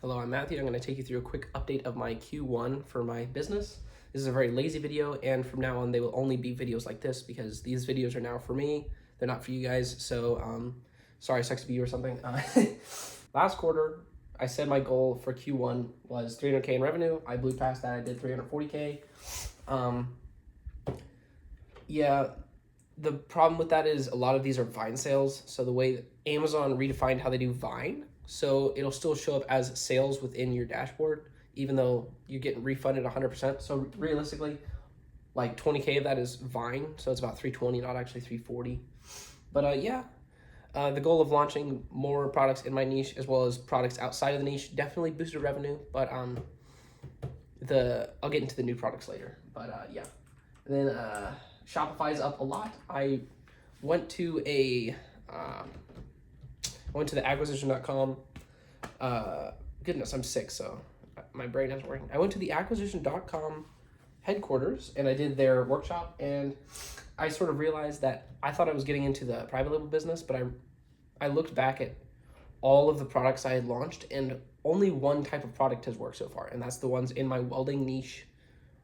Hello, I'm Matthew. I'm going to take you through a quick update of my Q1 for my business. This is a very lazy video, and from now on they will only be videos like this because these videos are now for me. They're not for you guys, so sorry, sucks to be you or something. Last quarter, I said my goal for Q1 was 300K in revenue. I blew past that. I did 340K. Yeah, the problem with that is a lot of these are Vine sales. So the way that Amazon redefined how they do Vine, so it'll still show up as sales within your dashboard, even though you're getting refunded 100%. So realistically, like 20K of that is Vine, so it's about 320, not actually 340. But the goal of launching more products in my niche as well as products outside of the niche definitely boosted revenue. But I'll get into the new products later. But yeah, and then Shopify's up a lot. I went to the acquisition.com. Goodness, I'm sick, so my brain isn't working. I went to the acquisition.com headquarters and I did their workshop, and I sort of realized that I thought I was getting into the private label business, but I looked back at all of the products I had launched, and only one type of product has worked so far, and that's the ones in my welding niche.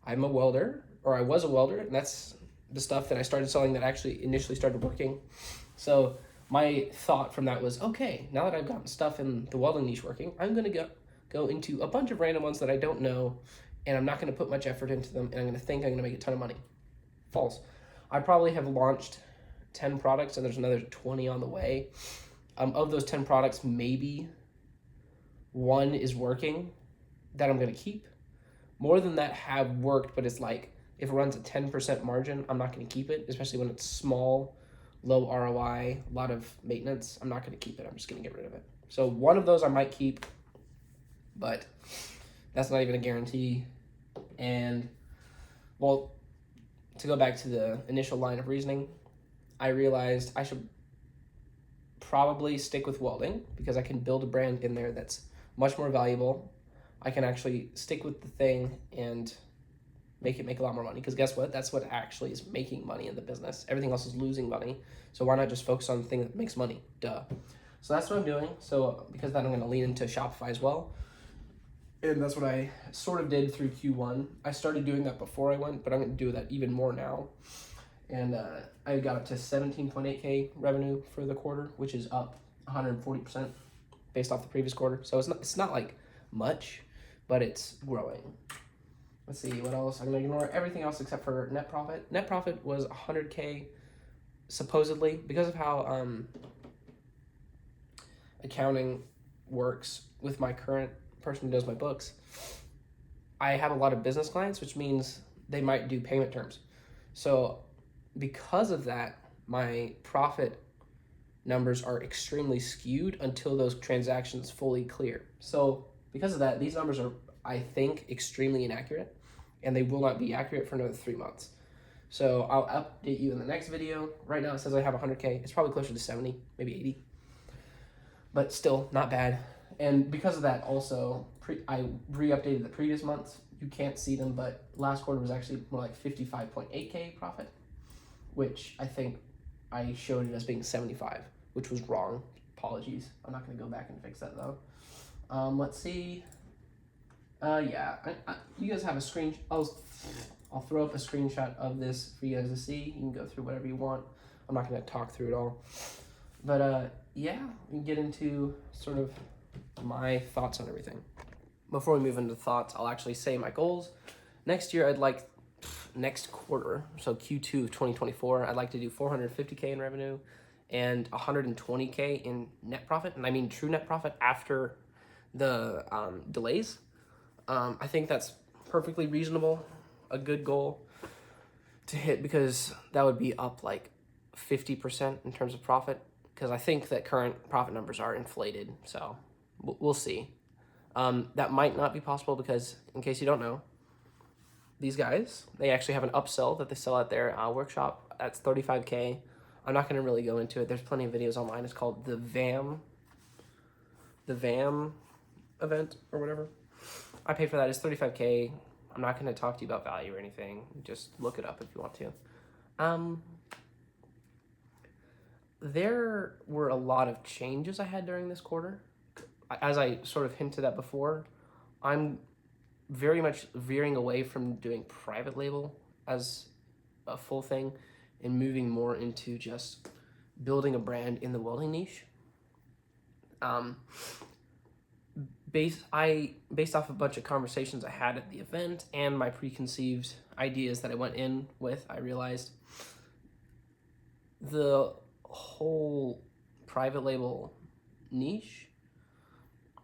I'm a welder, or I was a welder, and that's the stuff that I started selling that actually initially started working. So my thought from that was, okay, now that I've gotten stuff in the welding niche working, I'm going to go into a bunch of random ones that I don't know, and I'm not going to put much effort into them, and I'm going to think I'm going to make a ton of money. False. I probably have launched 10 products, and there's another 20 on the way. Of those 10 products, maybe one is working that I'm going to keep. More than that have worked, but it's like, if it runs a 10% margin, I'm not going to keep it, especially when it's small, low ROI, a lot of maintenance. I'm not going to keep it. I'm just going to get rid of it. So one of those I might keep, but that's not even a guarantee. And, well, to go back to the initial line of reasoning, I realized I should probably stick with welding because I can build a brand in there that's much more valuable. I can actually stick with the thing and make a lot more money, because guess what? That's what actually is making money in the business. Everything else is losing money. So why not just focus on the thing that makes money? Duh. So that's what I'm doing. So because of that, I'm going to lean into Shopify as well. And that's what I sort of did through Q1. I started doing that before I went, but I'm going to do that even more now. And I got up to 17.8K revenue for the quarter, which is up 140% based off the previous quarter. So it's not like much, but it's growing. Let's see, what else? I'm going to ignore everything else except for net profit. Net profit was 100K, supposedly, because of how accounting works with my current person who does my books. I have a lot of business clients, which means they might do payment terms. So because of that, my profit numbers are extremely skewed until those transactions fully clear. So because of that, these numbers are, I think, extremely inaccurate, and they will not be accurate for another 3 months. So I'll update you in the next video. Right now it says I have 100K. It's probably closer to 70, maybe 80, but still not bad. And because of that, also, I re-updated the previous months. You can't see them, but last quarter was actually more like 55.8K profit, which I think I showed it as being 75, which was wrong. Apologies. I'm not going to go back and fix that though. Let's see. You guys have a screen. I'll throw up a screenshot of this for you guys to see. You can go through whatever you want. I'm not going to talk through it all. But yeah, we can get into sort of my thoughts on everything. Before we move into thoughts, I'll actually say my goals. Next year, next quarter, so Q2 of 2024, I'd like to do 450K in revenue and 120K in net profit. And I mean true net profit after the delays. I think that's perfectly reasonable, a good goal to hit, because that would be up like 50% in terms of profit, because I think that current profit numbers are inflated, so we'll see. That might not be possible because, in case you don't know, these guys, they actually have an upsell that they sell at their workshop. That's 35K. I'm not going to really go into it. There's plenty of videos online. It's called the VAM event or whatever. I paid for that. It's 35K. I'm not going to talk to you about value or anything. Just look it up if you want to. There were a lot of changes I had during this quarter. as I sort of hinted at before, I'm very much veering away from doing private label as a full thing and moving more into just building a brand in the welding niche. Based off a bunch of conversations I had at the event and my preconceived ideas that I went in with, I realized the whole private label niche,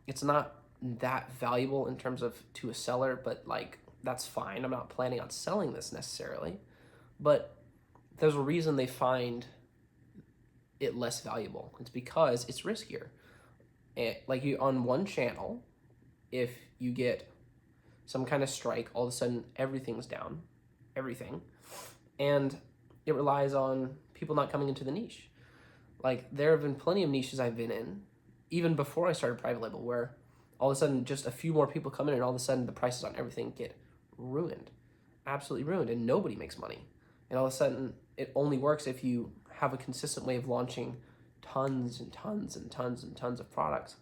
it's not that valuable in terms of to a seller, but like that's fine. I'm not planning on selling this necessarily, but there's a reason they find it less valuable. It's because it's riskier. Like you on one channel, if you get some kind of strike, all of a sudden everything's down, everything, and it relies on people not coming into the niche. Like there have been plenty of niches I've been in, even before I started private label, where all of a sudden just a few more people come in and all of a sudden the prices on everything get ruined, absolutely ruined, and nobody makes money. And all of a sudden it only works if you have a consistent way of launching tons and tons and tons and tons of products,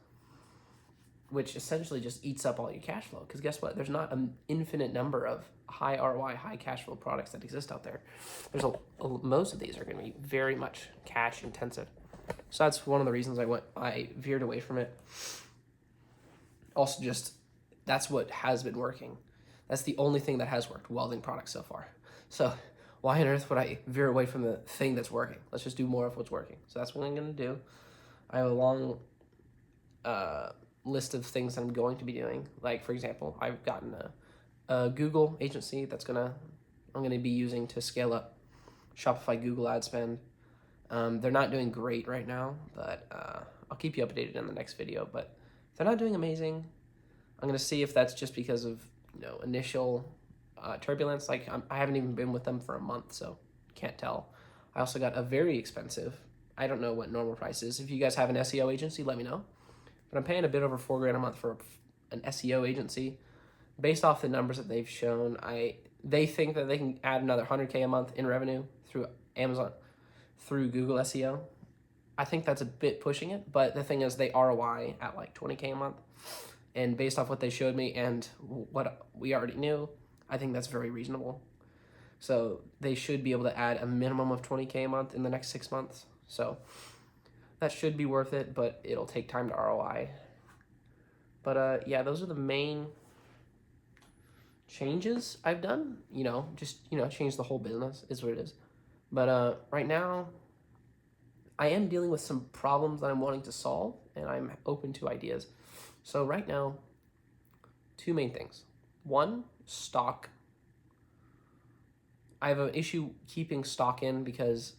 which essentially just eats up all your cash flow. Because guess what? There's not an infinite number of high ROI, high cash flow products that exist out there. There's most of these are going to be very much cash intensive. So that's one of the reasons I veered away from it. Also, just that's what has been working. That's the only thing that has worked, welding products so far. So why on earth would I veer away from the thing that's working? Let's just do more of what's working. So that's what I'm going to do. I have a long list of things that I'm going to be doing. Like, for example, I've gotten a Google agency I'm going to be using to scale up Shopify Google ad spend. They're not doing great right now, but I'll keep you updated in the next video. But if they're not doing amazing, I'm going to see if that's just because of initial turbulence. Like I haven't even been with them for a month, so can't tell. I also got a very expensive, I don't know what normal price is. If you guys have an SEO agency, let me know. But I'm paying a bit over $4,000 a month for an SEO agency. Based off the numbers that they've shown, they think that they can add another $100K a month in revenue through Amazon, through Google SEO. I think that's a bit pushing it, but the thing is they ROI at like $20K a month. And based off what they showed me and what we already knew, I think that's very reasonable. So they should be able to add a minimum of $20K a month in the next 6 months. So that should be worth it, but it'll take time to ROI. But yeah, those are the main changes I've done. Change the whole business is what it is. But right now, I am dealing with some problems that I'm wanting to solve, and I'm open to ideas. So right now, two main things. One, stock. I have an issue keeping stock in because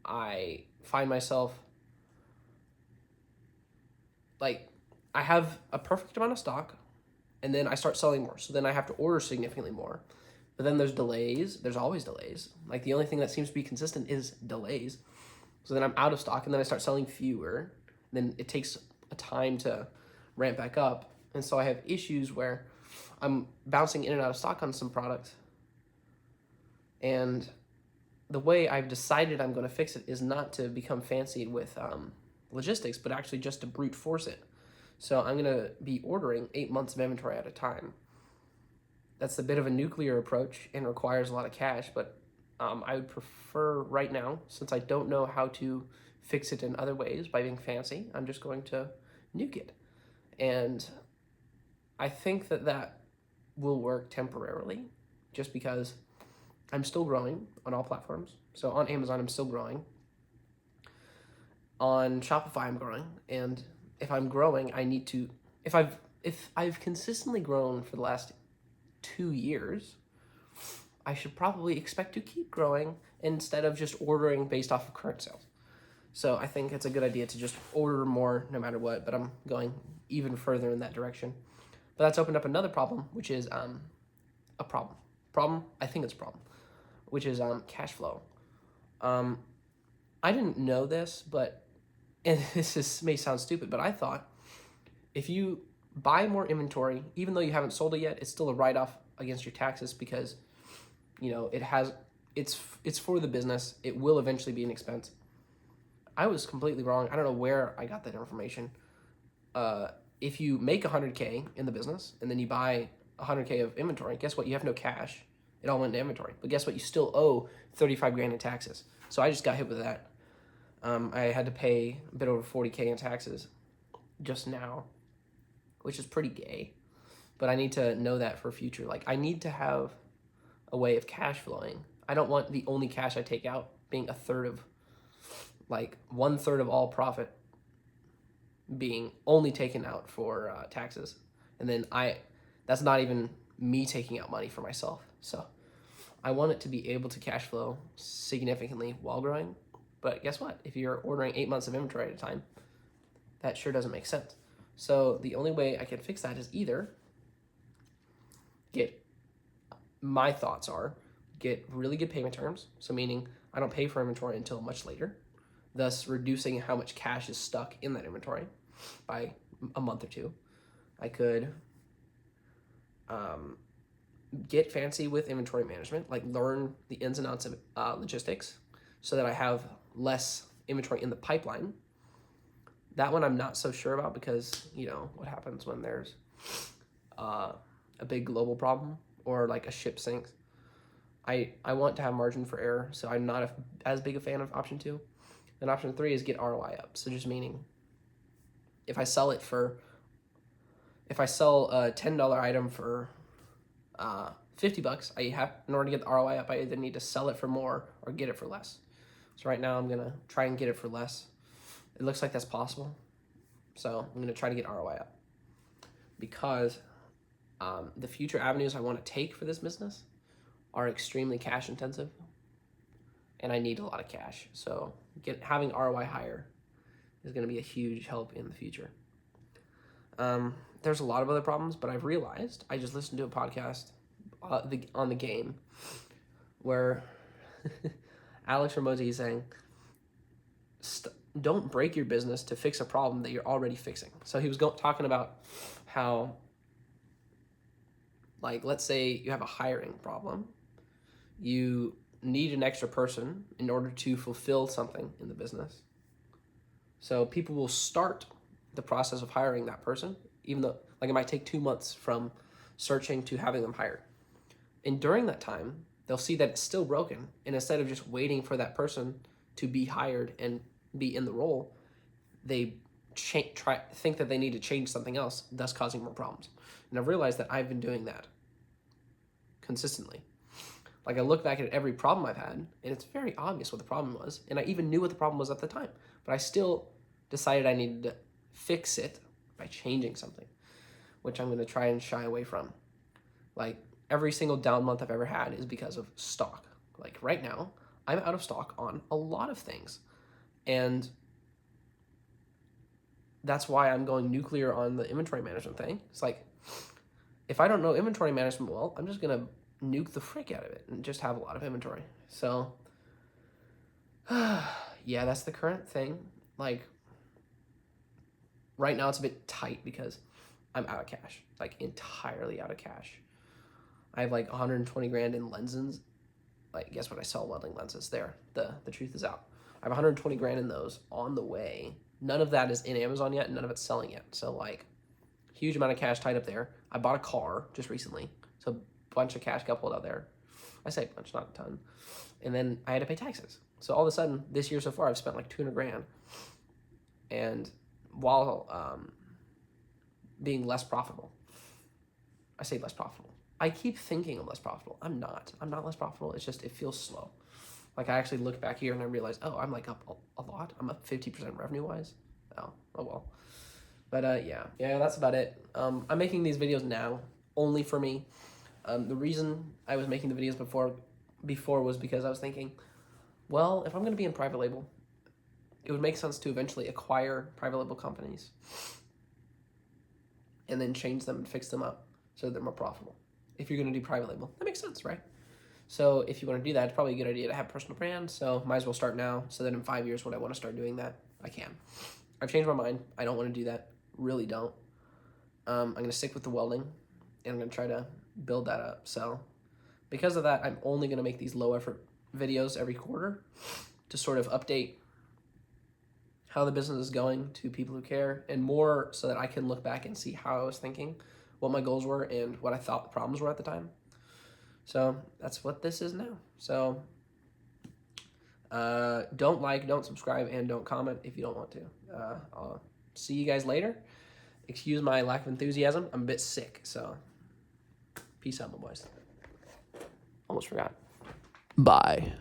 I find myself like I have a perfect amount of stock and then I start selling more. So then I have to order significantly more. But then there's delays. There's always delays. Like the only thing that seems to be consistent is delays. So then I'm out of stock and then I start selling fewer. Then it takes a time to ramp back up. And so I have issues where I'm bouncing in and out of stock on some products. And the way I've decided I'm going to fix it is not to become fancy with logistics, but actually just to brute force it. So I'm going to be ordering 8 months of inventory at a time. That's a bit of a nuclear approach and requires a lot of cash, but I would prefer right now, since I don't know how to fix it in other ways by being fancy, I'm just going to nuke it. And I think that will work temporarily just because I'm still growing on all platforms. So on Amazon, I'm still growing. On Shopify, I'm growing. And if I'm growing, I need to, if I've consistently grown for the last 2 years, I should probably expect to keep growing instead of just ordering based off of current sales. So I think it's a good idea to just order more no matter what, but I'm going even further in that direction. But that's opened up another problem, which is a problem. I think it's a problem, which is cash flow. I didn't know this, and may sound stupid, but I thought if you buy more inventory, even though you haven't sold it yet, it's still a write-off against your taxes because, it's for the business. It will eventually be an expense. I was completely wrong. I don't know where I got that information. if you make 100K in the business and then you buy 100K of inventory, guess what? You have no cash. It all went into inventory. But guess what? You still owe 35 grand in taxes. So I just got hit with that. I had to pay a bit over 40K in taxes just now, which is pretty gay. But I need to know that for future. Like, I need to have a way of cash flowing. I don't want the only cash I take out being a third of, like, 1/3 of all profit being only taken out for taxes. And then that's not even me taking out money for myself. So I want it to be able to cash flow significantly while growing. But guess what? If you're ordering 8 months of inventory at a time, that sure doesn't make sense. So the only way I can fix that is either my thoughts are get really good payment terms. So meaning I don't pay for inventory until much later, thus reducing how much cash is stuck in that inventory by a month or two. I could get fancy with inventory management, like learn the ins and outs of logistics so that I have less inventory in the pipeline. That one I'm not so sure about because, what happens when there's a big global problem or like a ship sinks. I want to have margin for error, so I'm not as big a fan of option 2. And option 3 is get ROI up. So just meaning if I sell a $10 item for $50, in order to get the ROI up, I either need to sell it for more or get it for less. So right now I'm gonna try and get it for less. It looks like that's possible. So I'm gonna try to get ROI up because the future avenues I want to take for this business are extremely cash intensive and I need a lot of cash. So having ROI higher is going to be a huge help in the future. There's a lot of other problems, but I've realized, I just listened to a podcast on the game where Alex Ramosi is saying, don't break your business to fix a problem that you're already fixing. So he was talking about how, like, let's say you have a hiring problem. You need an extra person in order to fulfill something in the business. So people will start the process of hiring that person, even though, like, it might take 2 months from searching to having them hired. And during that time, they'll see that it's still broken. And instead of just waiting for that person to be hired and be in the role, they think that they need to change something else, thus causing more problems. And I've realized that I've been doing that consistently. Like, I look back at every problem I've had, and it's very obvious what the problem was. And I even knew what the problem was at the time. But I still decided I needed to fix it by changing something, which I'm going to try and shy away from. Like, every single down month I've ever had is because of stock. Like, right now, I'm out of stock on a lot of things. And that's why I'm going nuclear on the inventory management thing. It's like, if I don't know inventory management well, I'm just going to nuke the frick out of it and just have a lot of inventory. So, yeah, that's the current thing. Like, right now it's a bit tight because I'm out of cash, like entirely out of cash. I have like 120 grand in lenses. Like, guess what? I sell welding lenses there. The truth is out. I have 120 grand in those on the way. None of that is in Amazon yet. None of it's selling yet. So, like, huge amount of cash tied up there. I bought a car just recently. So a bunch of cash got pulled out there. I say a bunch, not a ton. And then I had to pay taxes. So all of a sudden, this year so far, I've spent like 200 grand. And while being less profitable. I say less profitable. I keep thinking I'm less profitable. I'm not. I'm not less profitable. It's just, it feels slow. Like, I actually look back here and I realize, oh, I'm like up a lot. I'm up 50% revenue-wise. Oh well. But yeah, that's about it. I'm making these videos now only for me. The reason I was making the videos before was because I was thinking, well, if I'm going to be in private label, it would make sense to eventually acquire private label companies and then change them and fix them up so they're more profitable. If you're going to do private label, that makes sense, right? So if you want to do that, it's probably a good idea to have a personal brand. So might as well start now so that in 5 years when I want to start doing that, I can. I've changed my mind. I don't want to do that. Really don't. I'm going to stick with the welding and I'm going to try to build that up. So because of that, I'm only going to make these low effort videos every quarter to sort of update how the business is going to people who care, and more so that I can look back and see how I was thinking, what my goals were, and what I thought the problems were at the time. So that's what this is now. So don't like, don't subscribe, and don't comment if you don't want to. I'll see you guys later. Excuse my lack of enthusiasm. I'm a bit sick, so peace out, my boys. Almost forgot. Bye.